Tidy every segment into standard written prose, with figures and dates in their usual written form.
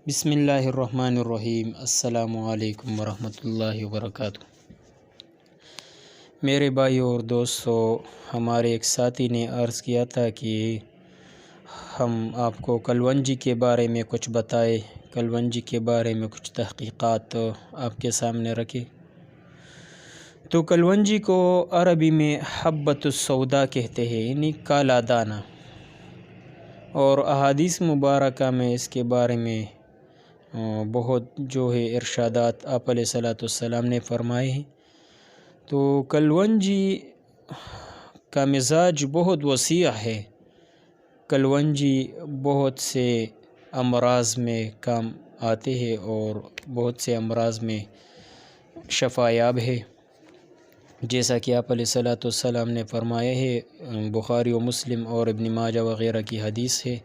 بسم اللہ الرحمن الرحیم۔ السلام علیکم ورحمۃ اللہ وبرکاتہ۔ میرے بھائی اور دوستو، ہمارے ایک ساتھی نے عرض کیا تھا کہ ہم آپ کو کلونجی کے بارے میں کچھ بتائے، کلونجی کے بارے میں کچھ تحقیقات آپ کے سامنے رکھے۔ تو کلونجی کو عربی میں حبۃ السودا کہتے ہیں، یعنی کالا دانہ، اور احادیث مبارکہ میں اس کے بارے میں بہت ارشادات آپ علیہ الصلوۃ والسلام نے فرمائے ہیں۔ تو کلونجی کا مزاج بہت وسیع ہے۔ کلونجی بہت سے امراض میں کام آتے ہیں اور بہت سے امراض میں شفا یاب ہے، جیسا کہ آپ علیہ الصلوۃ والسلام نے فرمایا ہے۔ بخاری و مسلم اور ابن ماجہ وغیرہ کی حدیث ہے۔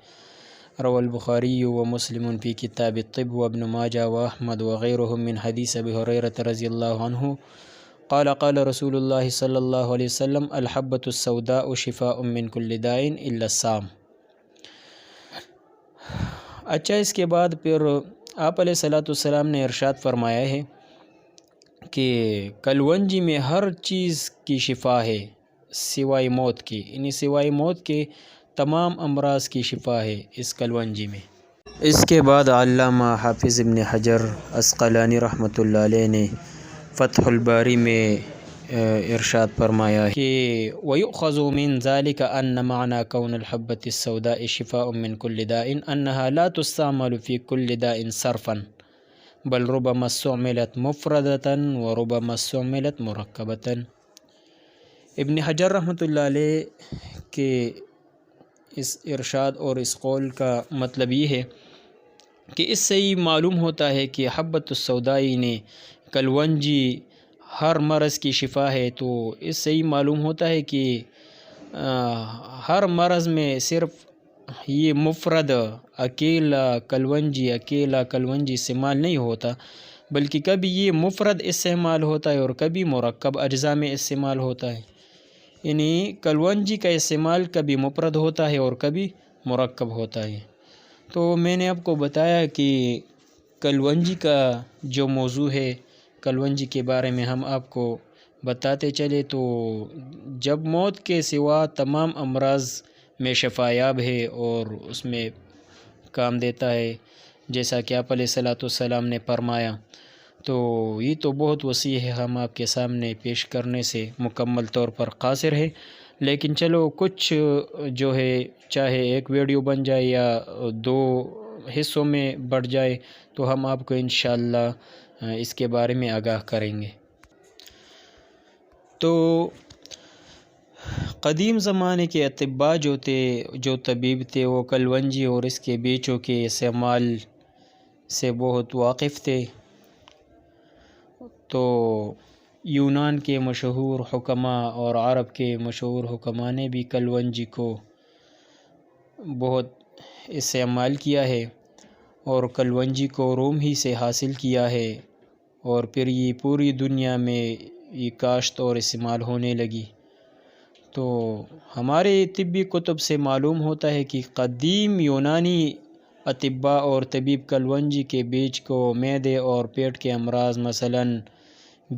روى البخاری و مسلم فی کتاب الطب و ابن ماجہ و احمد وغیرهم من حدیث ابی ہریرہ رضی اللہ عنہ قال قال رسول اللہ صلی اللہ علیہ وسلم الحبۃ السوداء شفاء من کل داء الا السام۔ اچھا، اس کے بعد پھر آپ علیہ الصلوۃ والسلام نے ارشاد فرمایا ہے کہ کلونجی میں ہر چیز کی شفا ہے سوائے موت کی، یعنی سوائے موت کے تمام امراض کی شفا ہے اس کلونجی میں۔ اس کے بعد علامہ حافظ ابن حجر عسقلانی رحمۃ اللہ علیہ نے فتح الباری میں ارشاد فرمایا کہ وَيُؤْخَذُ مِن ذَلِكَ أَنَّ مَعْنَى كَوْنِ الْحَبَّةِ السَّوْدَاءِ شِفَاءٌ مِّن كُلِّ دَاءٍ أَنَّهَا لَا تُسْتَعْمَلُ فِي كُلِّ دَاءٍ صَرْفًا بل ربما استعملت مفردة وربما استعملت مرکبة۔ ابن حجر رحمۃ اللہ علیہ کے اس ارشاد اور اس قول کا مطلب یہ ہے کہ اس سے ہی معلوم ہوتا ہے کہ حبۃ السوداء نے کلونجی ہر مرض کی شفا ہے۔ تو اس سے ہی معلوم ہوتا ہے کہ ہر مرض میں صرف یہ مفرد اکیلا کلونجی استعمال نہیں ہوتا، بلکہ کبھی یہ مفرد استعمال ہوتا ہے اور کبھی مرکب اجزاء میں استعمال ہوتا ہے، یعنی کلونجی کا استعمال کبھی مفرد ہوتا ہے اور کبھی مرکب ہوتا ہے۔ تو میں نے آپ کو بتایا کہ کلونجی کا جو موضوع ہے، کلونجی کے بارے میں ہم آپ کو بتاتے چلے تو جب موت کے سوا تمام امراض میں شفا یاب ہے اور اس میں کام دیتا ہے، جیسا کہ آپ علیہ الصلوۃ والسلام نے فرمایا، تو یہ تو بہت وسیع ہے، ہم آپ کے سامنے پیش کرنے سے مکمل طور پر قاصر ہے، لیکن چلو کچھ چاہے ایک ویڈیو بن جائے یا دو حصوں میں بڑھ جائے تو ہم آپ کو انشاءاللہ اس کے بارے میں آگاہ کریں گے۔ تو قدیم زمانے کے اطباء جو طبیب تھے، وہ کلونجی اور اس کے بیچوں کے استعمال سے بہت واقف تھے۔ تو یونان کے مشہور حکماء اور عرب کے مشہور حکماء نے بھی کلونجی کو بہت استعمال کیا ہے، اور کلونجی کو روم ہی سے حاصل کیا ہے، اور پھر یہ پوری دنیا میں یہ کاشت اور استعمال ہونے لگی۔ تو ہمارے طبی کتب سے معلوم ہوتا ہے کہ قدیم یونانی اطباء اور طبیب کلونجی کے بیج کو معدے اور پیٹ کے امراض، مثلاً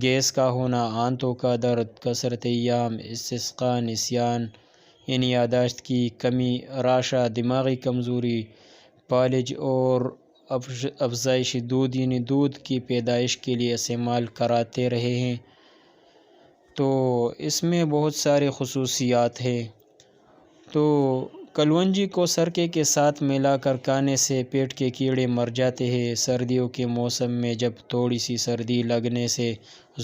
گیس کا ہونا، آنتوں کا درد، کثرت ایام، استسقاء، نسیان یعنی یادداشت کی کمی، راشا دماغی کمزوری، فالج اور افزائش دودھ یعنی دودھ کی پیدائش کے لیے استعمال کراتے رہے ہیں۔ تو اس میں بہت سارے خصوصیات ہیں۔ تو کلونجی کو سرکے کے ساتھ ملا کر کھانے سے پیٹ کے کیڑے مر جاتے ہیں۔ سردیوں کے موسم میں جب تھوڑی سی سردی لگنے سے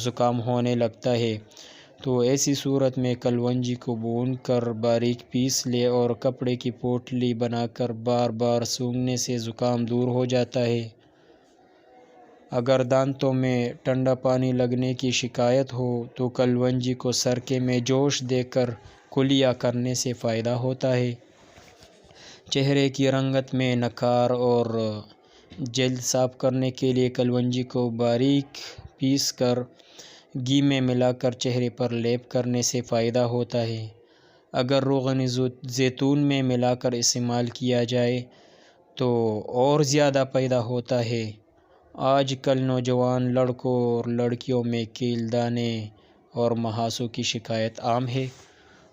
زکام ہونے لگتا ہے تو ایسی صورت میں کلونجی کو بھون کر باریک پیس لے اور کپڑے کی پوٹلی بنا کر بار بار سونگھنے سے زکام دور ہو جاتا ہے۔ اگر دانتوں میں ٹھنڈا پانی لگنے کی شکایت ہو تو کلونجی کو سرکے میں جوش دے کر کلیا کرنے سے فائدہ ہوتا ہے۔ چہرے کی رنگت میں نکھار اور جلد صاف کرنے کے لیے کلونجی کو باریک پیس کر گھی میں ملا کر چہرے پر لیپ کرنے سے فائدہ ہوتا ہے۔ اگر روغن زیتون میں ملا کر استعمال کیا جائے تو اور زیادہ پیدا ہوتا ہے۔ آج کل نوجوان لڑکوں اور لڑکیوں میں کیل دانے اور مہاسوں کی شکایت عام ہے۔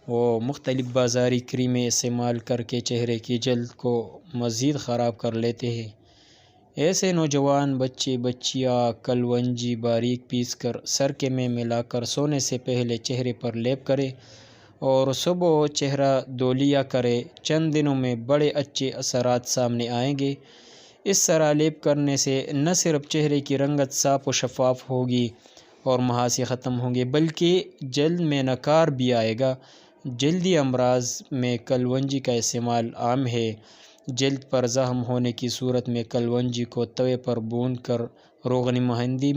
وہ مختلف بازاری کریمیں استعمال کر کے چہرے کی جلد کو مزید خراب کر لیتے ہیں۔ ایسے نوجوان بچے بچیاں کلونجی باریک پیس کر سرکے میں ملا کر سونے سے پہلے چہرے پر لیپ کرے اور صبح چہرہ دھو لیا کرے، چند دنوں میں بڑے اچھے اثرات سامنے آئیں گے۔ اس طرح لیپ کرنے سے نہ صرف چہرے کی رنگت صاف و شفاف ہوگی اور مہاسے ختم ہوں گے، بلکہ جلد میں نکھار بھی آئے گا۔ جلدی امراض میں کلونجی کا استعمال عام ہے۔ جلد پر زخم ہونے کی صورت میں کلونجی کو توے پر بھون کر روغن مہندی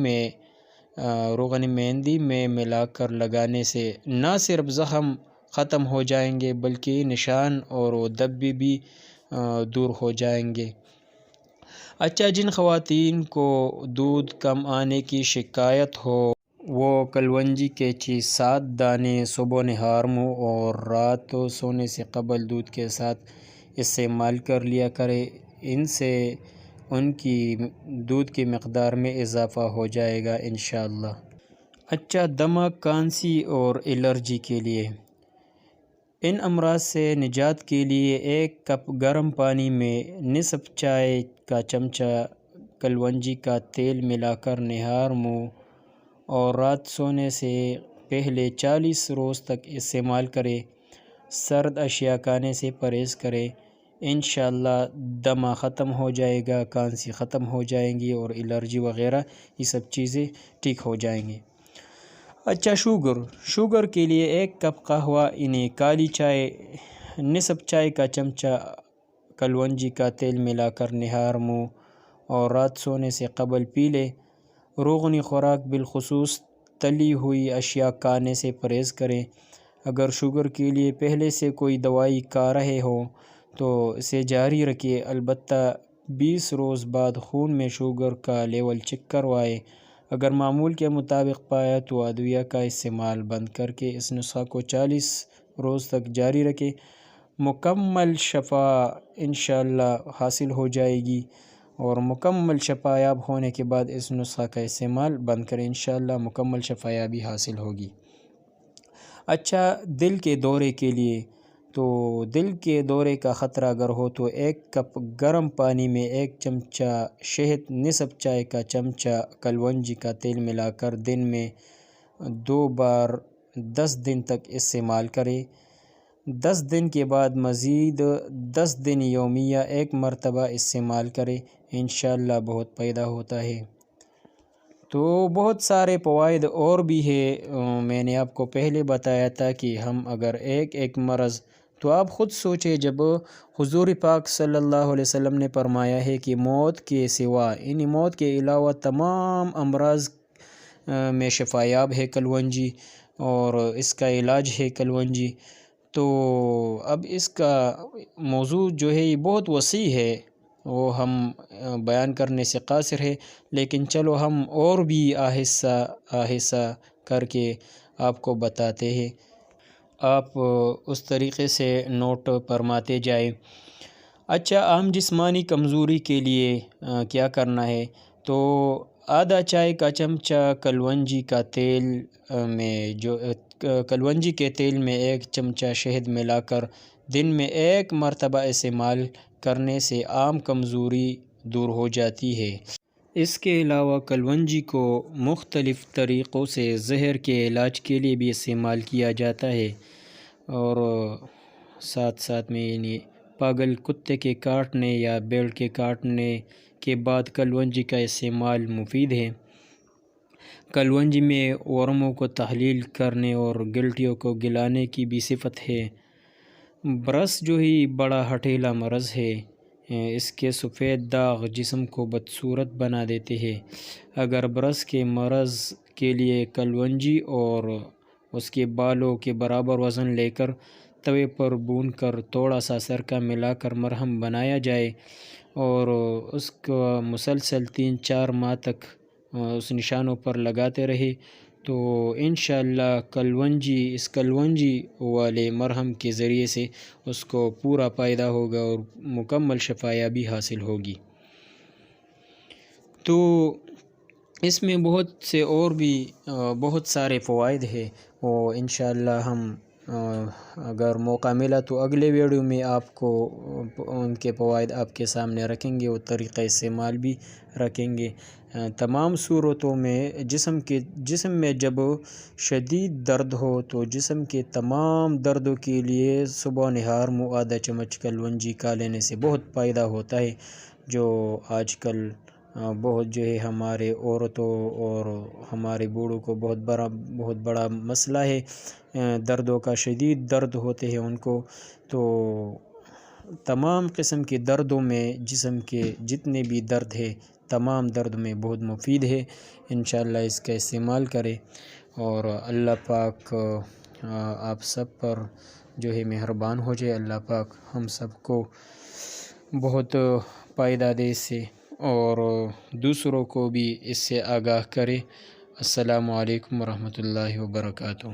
میں ملا کر لگانے سے نہ صرف زخم ختم ہو جائیں گے بلکہ نشان اور دھبے بھی دور ہو جائیں گے۔ اچھا، جن خواتین کو دودھ کم آنے کی شکایت ہو وہ کلونجی کے 6-7 دانے صبح نہار منہ اور رات سونے سے قبل دودھ کے ساتھ استعمال کر لیا کرے۔ ان سے ان کی دودھ کی مقدار میں اضافہ ہو جائے گا انشاءاللہ۔ اچھا، دمہ، کھانسی اور الرجی کے لیے ان امراض سے نجات کے لیے 1 کپ گرم پانی میں نصف چائے کا چمچہ کلونجی کا تیل ملا کر نہار منہ اور رات سونے سے پہلے 40 روز تک استعمال کرے۔ سرد اشیاء کھانے سے پرہیز کرے، انشاءاللہ دمہ ختم ہو جائے گا، کھانسی ختم ہو جائیں گی اور الرجی وغیرہ یہ سب چیزیں ٹھیک ہو جائیں گی۔ اچھا، شوگر کے لیے 1 کپ قہوہ یعنی کالی چائے، نصف چائے کا چمچہ کلونجی کا تیل ملا کر نہار منہ اور رات سونے سے قبل پی لے۔ روغنی خوراک بالخصوص تلی ہوئی اشیاء کھانے سے پرہیز کریں۔ اگر شوگر کے لیے پہلے سے کوئی دوائی کھا رہے ہوں تو اسے جاری رکھیں، البتہ 20 روز بعد خون میں شوگر کا لیول چیک کروائیں۔ اگر معمول کے مطابق پایا تو ادویہ کا استعمال بند کر کے اس نسخہ کو 40 روز تک جاری رکھیں۔ مکمل شفا انشاءاللہ حاصل ہو جائے گی اور مکمل شفا یاب ہونے کے بعد اس نسخہ کا استعمال بند کریں، انشاءاللہ مکمل شفا یابی حاصل ہوگی۔ اچھا، دل کے دورے کے لیے تو دل کے دورے کا خطرہ اگر ہو تو 1 کپ گرم پانی میں 1 چمچہ شہد، نصف چائے کا چمچہ کلونجی کا تیل ملا کر دن میں 2 بار 10 دن تک استعمال کریں۔ 10 دن کے بعد مزید 10 دن یومیہ 1 مرتبہ استعمال کریں، انشاءاللہ بہت پیدا ہوتا ہے۔ تو بہت سارے فوائد اور بھی ہے، میں نے آپ کو پہلے بتایا تھا کہ ہم اگر ایک مرض، تو آپ خود سوچیں جب حضور پاک صلی اللہ علیہ وسلم نے فرمایا ہے کہ موت کے سوا یعنی موت کے علاوہ تمام امراض میں شفا یاب ہے کلونجی اور اس کا علاج ہے کلونجی، تو اب اس کا موضوع جو ہے یہ بہت وسیع ہے، وہ ہم بیان کرنے سے قاصر ہے، لیکن چلو ہم اور بھی آہستہ آہستہ کر کے آپ کو بتاتے ہیں، آپ اس طریقے سے نوٹ فرماتے جائیں۔ اچھا، عام جسمانی کمزوری کے لیے کیا کرنا ہے؟ تو آدھا چائے کا چمچہ کلونجی کے تیل میں 1 چمچہ شہد ملا کر دن میں 1 مرتبہ استعمال کرنے سے عام کمزوری دور ہو جاتی ہے۔ اس کے علاوہ کلونجی کو مختلف طریقوں سے زہر کے علاج کے لیے بھی استعمال کیا جاتا ہے، اور ساتھ میں یعنی پاگل کتے کے کاٹنے یا بیل کے کاٹنے کے بعد کلونجی کا استعمال مفید ہے۔ کلونجی میں ورموں کو تحلیل کرنے اور گلٹیوں کو گلانے کی بھی صفت ہے۔ برس جو ہی بڑا ہٹھیلا مرض ہے، اس کے سفید داغ جسم کو بدصورت بنا دیتے ہیں۔ اگر برس کے مرض کے لیے کلونجی اور اس کے بالوں کے برابر وزن لے کر توے پر بھون کر تھوڑا سا سرکہ ملا کر مرہم بنایا جائے اور اس کو مسلسل 3-4 ماہ تک اس نشانوں پر لگاتے رہے تو انشاءاللہ اس کلونجی والے مرہم کے ذریعے سے اس کو پورا فائدہ ہوگا اور مکمل شفایابی حاصل ہوگی۔ تو اس میں بہت سارے فوائد ہیں، اور انشاءاللہ ہم اگر موقع ملا تو اگلے ویڈیو میں آپ کو ان کے فوائد آپ کے سامنے رکھیں گے اور طریقہ استعمال بھی رکھیں گے۔ تمام صورتوں میں جسم میں جب شدید درد ہو تو جسم کے تمام دردوں کے لیے صبح نہار منہ آدھا چمچ کلونجی کا لینے سے بہت فائدہ ہوتا ہے، جو آج کل بہت ہمارے عورتوں اور ہمارے بوڑھوں کو بہت بڑا مسئلہ ہے، دردوں کا شدید درد ہوتے ہیں ان کو۔ تو تمام قسم کے دردوں میں جسم کے جتنے بھی درد ہے تمام درد میں بہت مفید ہے۔ انشاءاللہ اس کا استعمال کریں، اور اللہ پاک آپ سب پر مہربان ہو جائے۔ اللہ پاک ہم سب کو بہت فائدہ دے اس سے، اور دوسروں کو بھی اس سے آگاہ کرے۔ السلام علیکم ورحمۃ اللہ وبرکاتہ۔